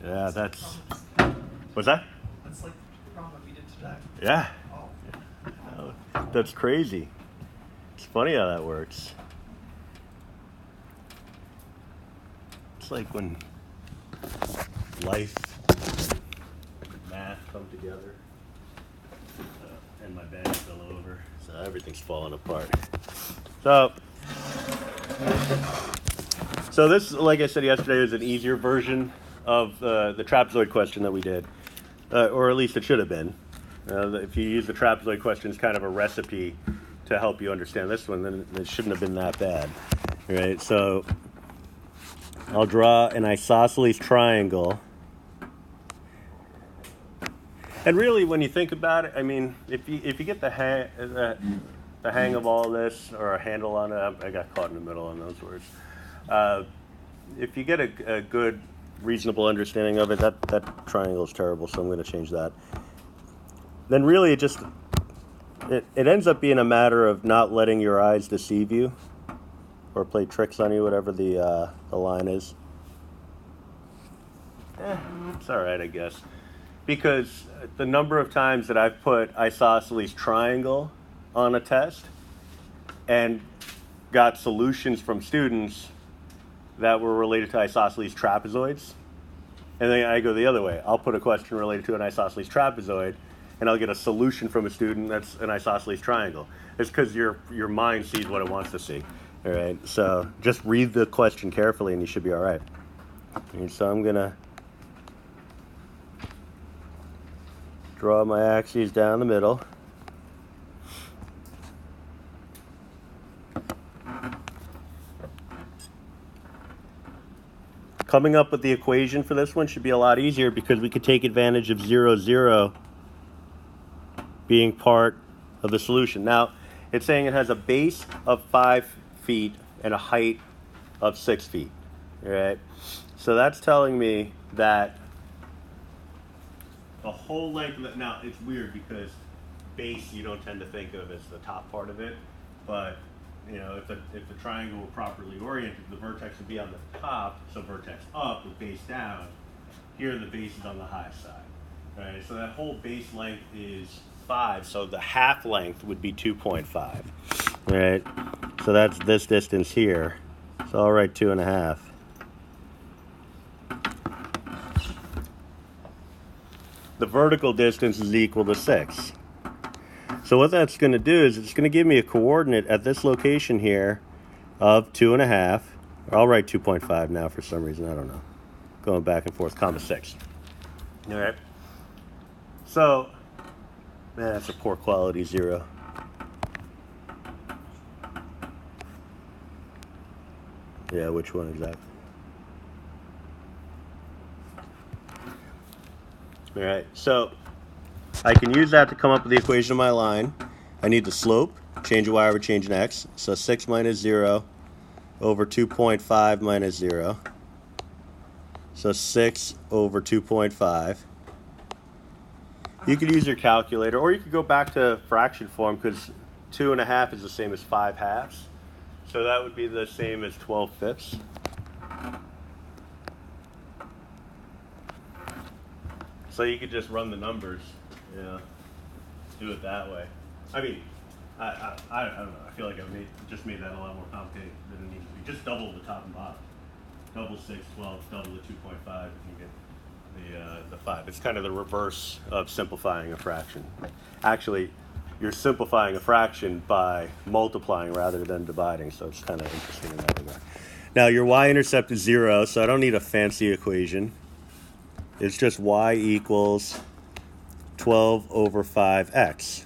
Yeah, that's... What's that? That's like the problem we did today. Yeah. Oh. That's crazy. It's funny how that works. It's like when life and math come together. And my bag fell over, so everything's falling apart. So this, like I said yesterday, is an easier version of the trapezoid question that we did, or at least it should have been. If you use the trapezoid question as kind of a recipe to help you understand this one, then it shouldn't have been that bad, right? So I'll draw an isosceles triangle. And really, when you think about it, I mean, if you get the hang of all this, or a handle on it, I got caught in the middle on those words. If you get a good, reasonable understanding of it, that triangle is terrible, so I'm going to change that. Then really, it ends up being a matter of not letting your eyes deceive you, or play tricks on you, whatever the line is. It's all right, I guess. Because the number of times that I've put isosceles triangle on a test and got solutions from students that were related to isosceles trapezoids, and then I go the other way. I'll put a question related to an isosceles trapezoid, and I'll get a solution from a student that's an isosceles triangle. It's because your mind sees what it wants to see. All right, so just read the question carefully, and you should be all right. And so I'm gonna draw my axes down the middle. Coming up with the equation for this one should be a lot easier because we could take advantage of 0, 0 being part of the solution. Now, it's saying it has a base of 5 feet and a height of 6 feet. All right? So that's telling me that the whole length of it, now it's weird because base you don't tend to think of as the top part of it, but you know, if the triangle were properly oriented, the vertex would be on the top, so vertex up with base down. Here the base is on the high side. Right? So that whole base length is 5, so the half length would be 2.5. Right? So that's this distance here. So I'll write 2.5. The vertical distance is equal to 6. So what that's going to do is it's going to give me a coordinate at this location here of 2.5. I'll write 2.5 now for some reason. I don't know. Going back and forth, comma 6. All right. So, man, that's a poor quality 0. Yeah, which one exactly? All right, so I can use that to come up with the equation of my line. I need the slope, change a y over change an x. So 6 minus 0 over 2.5 minus 0. So 6 over 2.5. You could use your calculator, or you could go back to fraction form because 2.5 is the same as 5 halves. So that would be the same as 12 fifths. So you could just run the numbers, you know, do it that way. I mean, I don't know. I feel like I just made that a lot more complicated than it needs to be. Just double the top and bottom. Double 6, 12, double the 2.5, and you get the 5. It's kind of the reverse of simplifying a fraction. Actually, you're simplifying a fraction by multiplying rather than dividing, so it's kind of interesting in that regard. Now, your y-intercept is 0, so I don't need a fancy equation. It's just y equals 12 over 5x.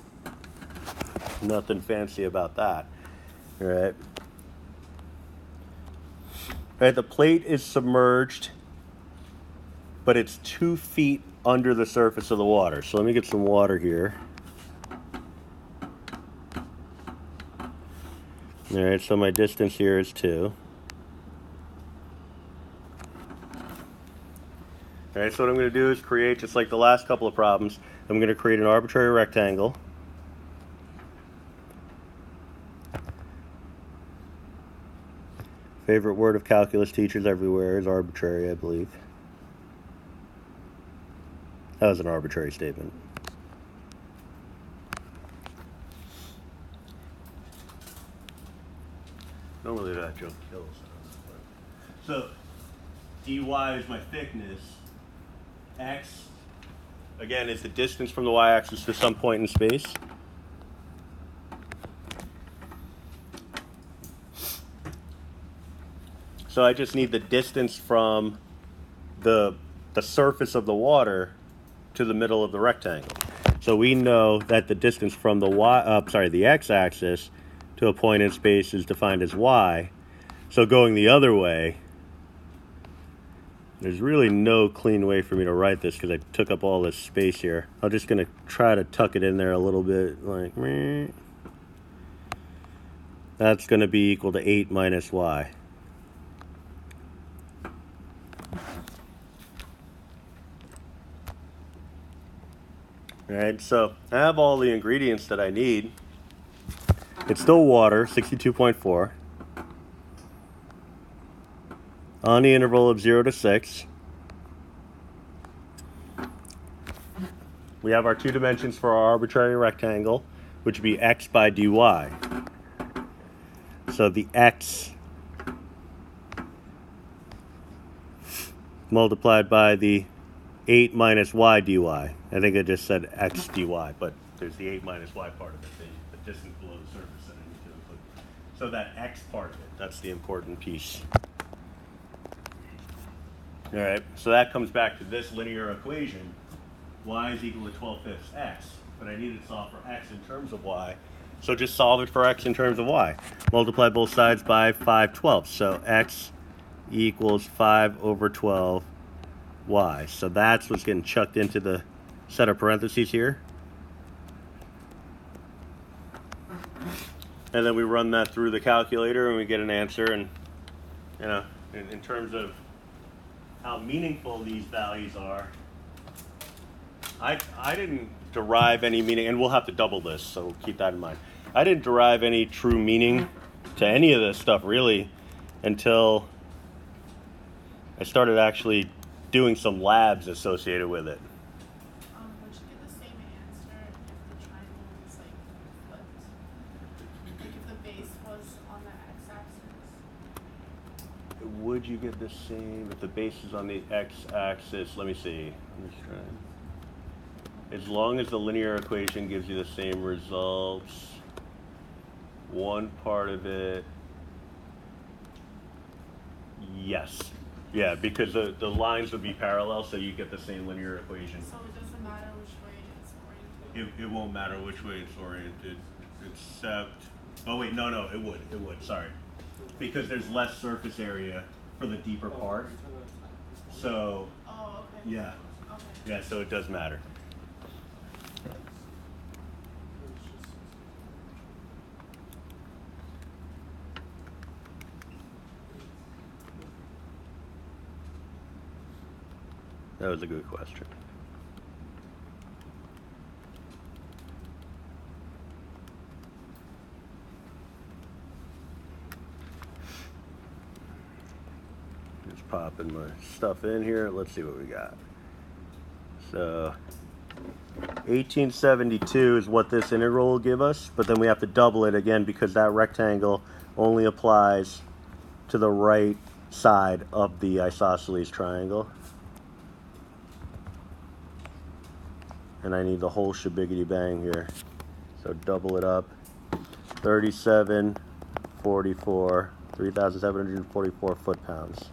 Nothing fancy about that. All right. All right, the plate is submerged, but it's 2 feet under the surface of the water. So let me get some water here. All right, so my distance here is 2. All right, so what I'm going to do is create, just like the last couple of problems, I'm going to create an arbitrary rectangle. Favorite word of calculus teachers everywhere is arbitrary, I believe. That was an arbitrary statement. Normally that joke kills. So dy is my thickness. X, again, is the distance from the y-axis to some point in space. So I just need the distance from the surface of the water to the middle of the rectangle. So we know that the distance from the x-axis to a point in space is defined as y. So going the other way, there's really no clean way for me to write this because I took up all this space here. I'm just going to try to tuck it in there a little bit, like, meh. That's going to be equal to 8 minus y. Alright, so I have all the ingredients that I need. It's still water, 62.4. On the interval of 0 to 6. We have our two dimensions for our arbitrary rectangle, which would be x by dy. So the x multiplied by the 8 minus y dy. I think I just said x dy, but there's the 8 minus y part of it, the distance below the surface that I need to include. So that x part of it, that's the important piece. All right, so that comes back to this linear equation. Y is equal to 12/5 x, but I need to solve for x in terms of y. So just solve it for x in terms of y. Multiply both sides by 5/12. So x equals 5 over 12 y. So that's what's getting chucked into the set of parentheses here. And then we run that through the calculator and we get an answer. And you know, in terms of how meaningful these values are, I didn't derive any meaning, and we'll have to double this, so keep that in mind. I didn't derive any true meaning to any of this stuff really until I started actually doing some labs associated with it. Would you get the same answer if the triangle was like flipped? Like if the base was on the x-axis? Would you get the same if the base is on the x-axis? Let me see. Let me try. As long as the linear equation gives you the same results, one part of it, yes. Yeah, because the lines would be parallel, so you get the same linear equation. So it doesn't matter which way it's oriented? It won't matter which way it's oriented, except, oh wait, no, it would, sorry. Because there's less surface area for the deeper part. So, Oh, okay. yeah. Okay. Yeah, so it does matter. That was a good question. Just popping my stuff in here. Let's see what we got. So 1872 is what this integral will give us, but then we have to double it again because that rectangle only applies to the right side of the isosceles triangle. And I need the whole shabiggity bang here. So double it up. 3744, 3,744 foot-pounds.